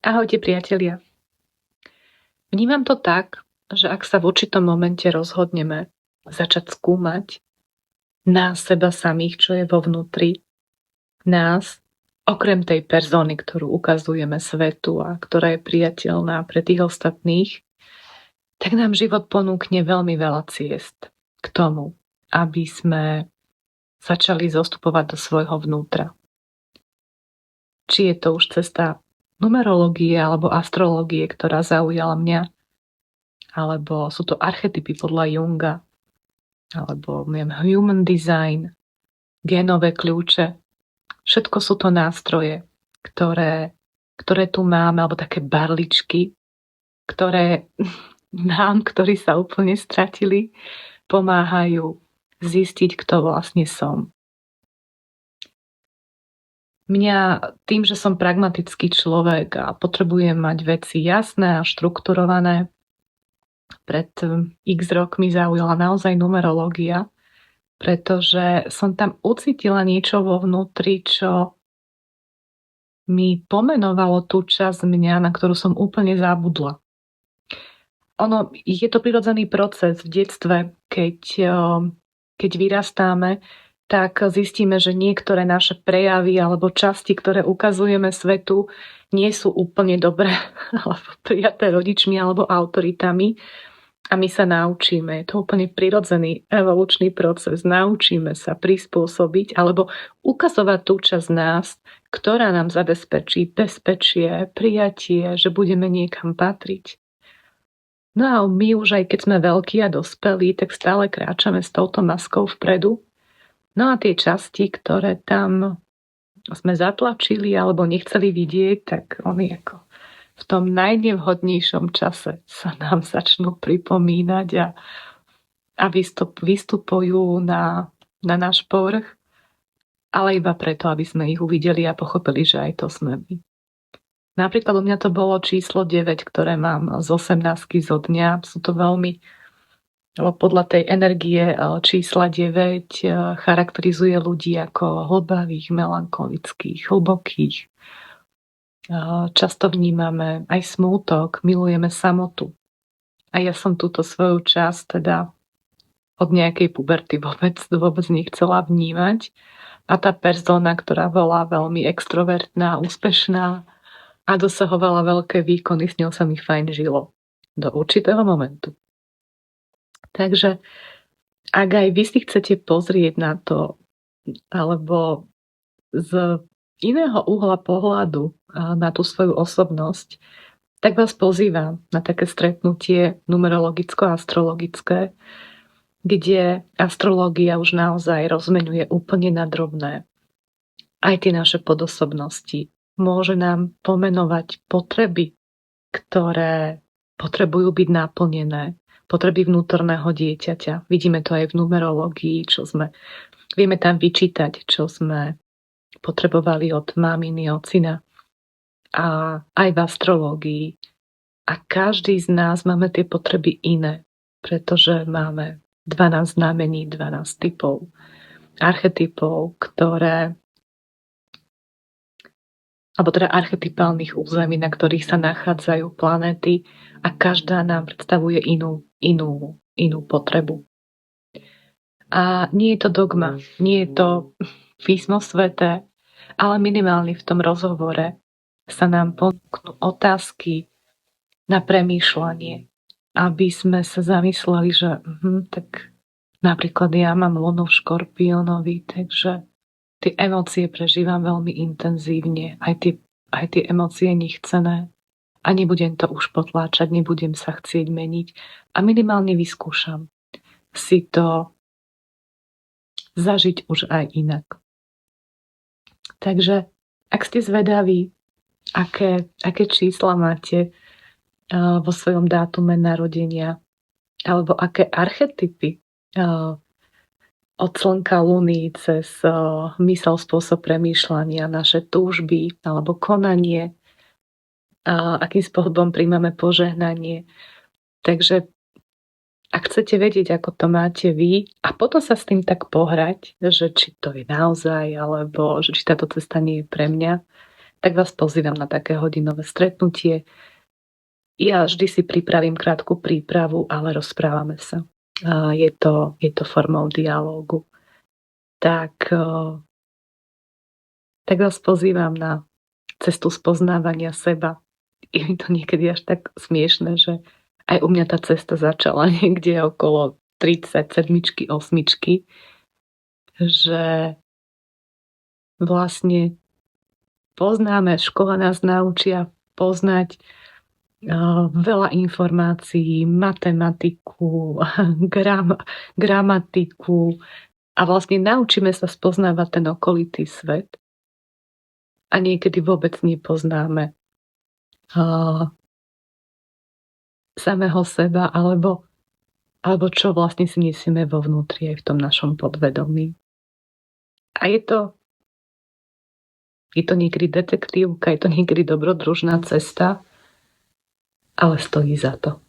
Ahojte priatelia. Vnímam to tak, že ak sa v určitom momente rozhodneme začať skúmať nás, seba samých, čo je vo vnútri nás, okrem tej persony, ktorú ukazujeme svetu a ktorá je priateľná pre tých ostatných, tak nám život ponúkne veľmi veľa ciest k tomu, aby sme začali zostupovať do svojho vnútra. Či je to už cesta numerológie alebo astrológie, ktorá zaujala mňa, alebo sú to archetypy podľa Junga, alebo human design, génové kľúče. Všetko sú to nástroje, ktoré tu máme, alebo také barličky, ktoré nám, ktorí sa úplne stratili, pomáhajú zistiť, kto vlastne som. Mňa tým, že som pragmatický človek a potrebujem mať veci jasné a štrukturované, pred x rokmi zaujala naozaj numerológia, pretože som tam ucítila niečo vo vnútri, čo mi pomenovalo tú časť mňa, na ktorú som úplne zabudla. Je to prirodzený proces v detstve, keď vyrastáme, tak zistíme, že niektoré naše prejavy alebo časti, ktoré ukazujeme svetu, nie sú úplne dobré alebo prijaté rodičmi alebo autoritami. A my sa naučíme, je to úplne prirodzený evolučný proces, naučíme sa prispôsobiť alebo ukazovať tú časť nás, ktorá nám zabezpečí bezpečie, prijatie, že budeme niekam patriť. No a my už aj keď sme veľkí a dospelí, tak stále kráčame s touto maskou vpredu. No a tie časti, ktoré tam sme zatlačili alebo nechceli vidieť, tak oni ako v tom najnevhodnejšom čase sa nám začnú pripomínať a vystupujú na náš povrch, ale iba preto, aby sme ich uvideli a pochopili, že aj to sme my. Napríklad u mňa to bolo číslo 9, ktoré mám z 18 zo dňa. Sú to veľmi, podľa tej energie čísla 9 charakterizuje ľudí ako hlbavých, melancholických, hlbokých. Často vnímame aj smútok, milujeme samotu. A ja som túto svoju časť teda od nejakej puberty vôbec nechcela vnímať. A tá persona, ktorá bola veľmi extrovertná, úspešná a dosahovala veľké výkony, s ňou sa mi fajn žilo do určitého momentu. Takže ak aj vy si chcete pozrieť na to, alebo z iného uhla pohľadu na tú svoju osobnosť, tak vás pozývam na také stretnutie numerologicko-astrologické, kde astrológia už naozaj rozmeňuje úplne na drobné aj tie naše podosobnosti. Môže nám pomenovať potreby, ktoré potrebujú byť naplnené, potreby vnútorného dieťaťa. Vidíme to aj v numerológii, vieme tam vyčítať, čo sme potrebovali od maminy, ocina a aj v astrológii. A každý z nás máme tie potreby iné, pretože máme 12 znamení, 12 typov, archetypov, alebo teda archetypálnych území, na ktorých sa nachádzajú planéty a každá nám predstavuje inú potrebu. A nie je to dogma, nie je to písmo sväté, ale minimálne v tom rozhovore sa nám ponúknú otázky na premýšľanie, aby sme sa zamysleli, že tak napríklad ja mám Lunu v Škorpiónovi, takže tie emócie prežívam veľmi intenzívne, aj tie emócie nechcené. A nebudem to už potláčať, nebudem sa chcieť meniť. A minimálne vyskúšam si to zažiť už aj inak. Takže ak ste zvedaví, aké čísla máte vo svojom dátume narodenia, alebo aké archetypy od slnka, luny cez mysel, spôsob premýšľania, naše túžby alebo konanie, akým spôsobom príjmame požehnanie. Takže ak chcete vedieť, ako to máte vy a potom sa s tým tak pohrať, že či to je naozaj, alebo že či táto cesta nie je pre mňa, tak vás pozývam na také hodinové stretnutie. Ja vždy si pripravím krátku prípravu, ale rozprávame sa. Je to formou dialógu. Tak vás pozývam na cestu spoznávania seba. Je mi to niekedy až tak smiešne, že aj u mňa tá cesta začala niekde okolo 37, 8, že vlastne poznáme, škola nás naučia poznať veľa informácií, matematiku, gramatiku a vlastne naučíme sa spoznávať ten okolitý svet a niekedy vôbec nepoznáme samého seba alebo čo vlastne si nesieme vo vnútri aj v tom našom podvedomí. A je to niekedy detektívka, je to niekedy dobrodružná cesta, ale stojí za to.